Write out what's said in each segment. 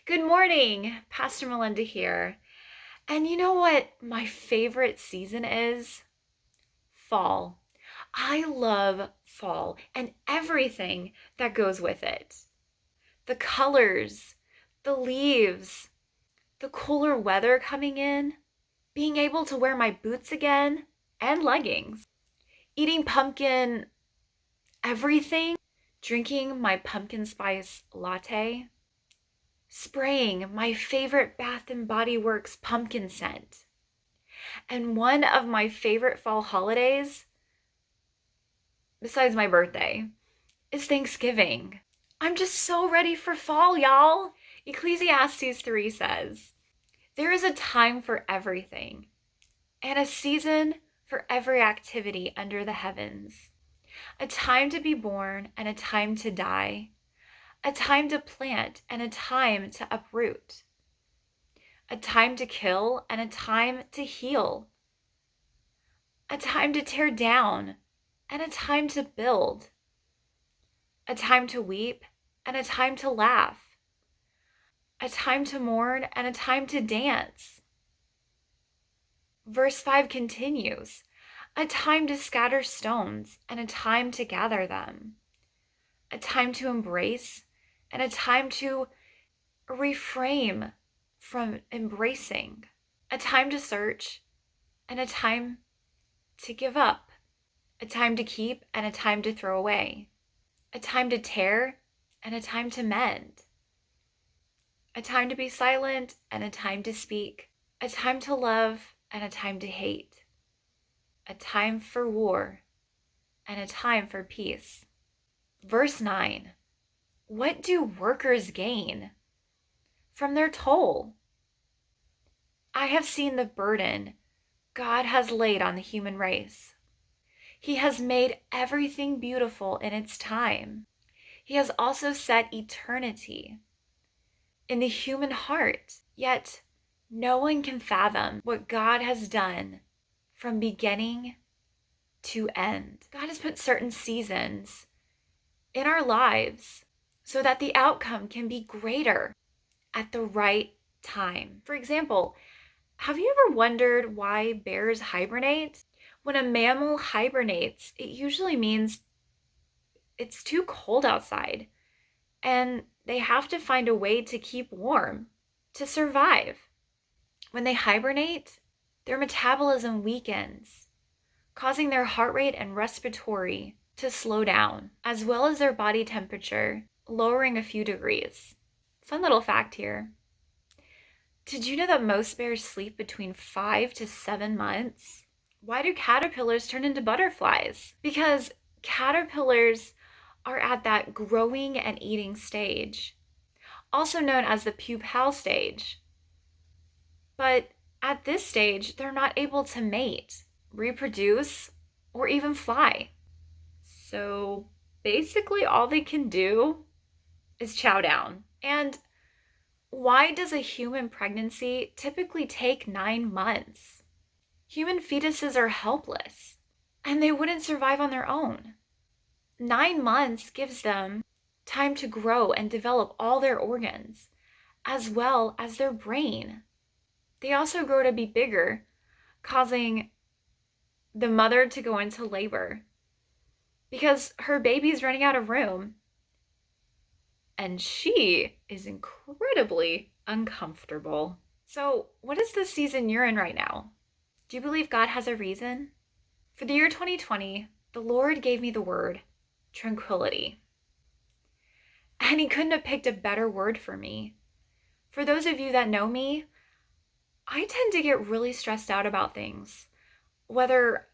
Good morning, Pastor Melinda here. And you know what my favorite season is? Fall. I love fall and everything that goes with it. The colors, the leaves, the cooler weather coming in, being able to wear my boots again and leggings, eating pumpkin everything, drinking my pumpkin spice latte, spraying my favorite Bath and Body Works pumpkin scent. And one of my favorite fall holidays, besides my birthday, is Thanksgiving. I'm just so ready for fall, y'all. Ecclesiastes 3 says, "There is a time for everything, and a season for every activity under the heavens. A time to be born and a time to die. A time to plant and a time to uproot. A time to kill and a time to heal. A time to tear down and a time to build. A time to weep and a time to laugh. A time to mourn and a time to dance." Verse 5 continues, "A time to scatter stones and a time to gather them. A time to embrace and a time to refrain from embracing. A time to search and a time to give up. A time to keep and a time to throw away. A time to tear and a time to mend. A time to be silent and a time to speak. A time to love and a time to hate. A time for war and a time for peace." Verse 9, "What do workers gain from their toll? I have seen the burden God has laid on the human race. He has made everything beautiful in its time. He has also set eternity in the human heart, yet no one can fathom what God has done from beginning to end." God has put certain seasons in our lives so that the outcome can be greater at the right time. For example, have you ever wondered why bears hibernate? When a mammal hibernates, it usually means it's too cold outside and they have to find a way to keep warm to survive. When they hibernate, their metabolism weakens, causing their heart rate and respiratory to slow down, as well as their body temperature lowering a few degrees. Fun little fact here. Did you know that most bears sleep between 5 to 7 months? Why do caterpillars turn into butterflies? Because caterpillars are at that growing and eating stage, also known as the pupal stage. But at this stage, they're not able to mate, reproduce, or even fly. So basically, all they can do is chow down. And why does a human pregnancy typically take 9 months? Human fetuses are helpless, and they wouldn't survive on their own. 9 months gives them time to grow and develop all their organs, as well as their brain. They also grow to be bigger, causing the mother to go into labor because her baby's running out of room. And she is incredibly uncomfortable. So, what is the season you're in right now? Do you believe God has a reason? For the year 2020, the Lord gave me the word tranquility. And He couldn't have picked a better word for me. For those of you that know me, I tend to get really stressed out about things, whether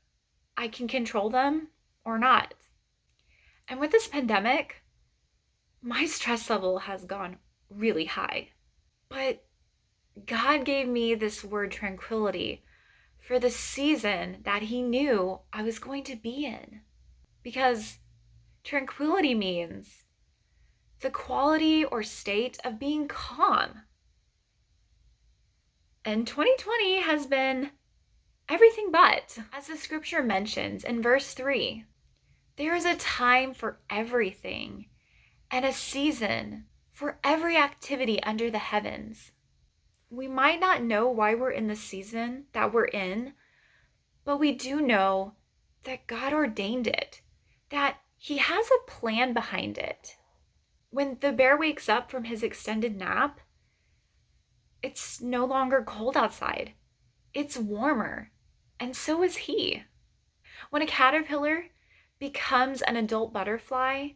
I can control them or not. And with this pandemic, my stress level has gone really high. But God gave me this word tranquility for the season that He knew I was going to be in. Because tranquility means the quality or state of being calm. And 2020 has been everything but. As the scripture mentions in verse 3, there is a time for everything and a season for every activity under the heavens. We might not know why we're in the season that we're in, but we do know that God ordained it, that He has a plan behind it. When the bear wakes up from his extended nap, it's no longer cold outside. It's warmer. And so is he. When a caterpillar becomes an adult butterfly,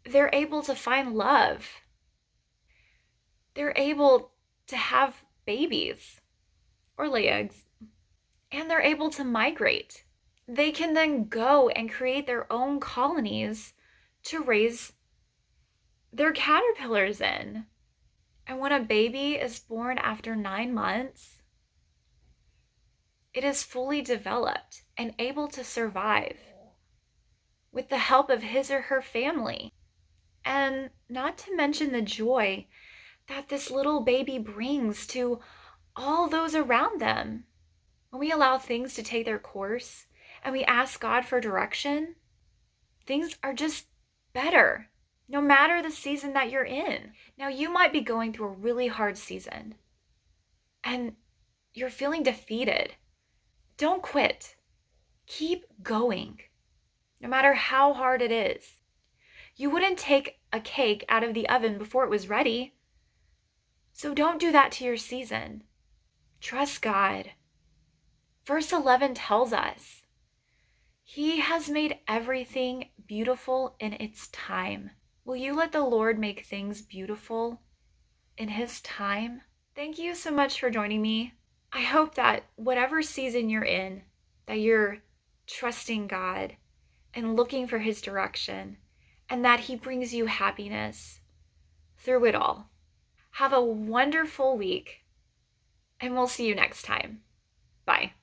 they're able to find love. They're able to have babies or lay eggs, and they're able to migrate. They can then go and create their own colonies to raise their caterpillars in. And when a baby is born after 9 months, it is fully developed and able to survive with the help of his or her family. And not to mention the joy that this little baby brings to all those around them. When we allow things to take their course and we ask God for direction, things are just better, no matter the season that you're in. Now, you might be going through a really hard season and you're feeling defeated. Don't quit. Keep going, no matter how hard it is. You wouldn't take a cake out of the oven before it was ready. So don't do that to your season. Trust God. Verse 11 tells us He has made everything beautiful in its time. Will you let the Lord make things beautiful in His time? Thank you so much for joining me. I hope that whatever season you're in, that you're trusting God and looking for His direction, and that He brings you happiness through it all. Have a wonderful week, and we'll see you next time. Bye.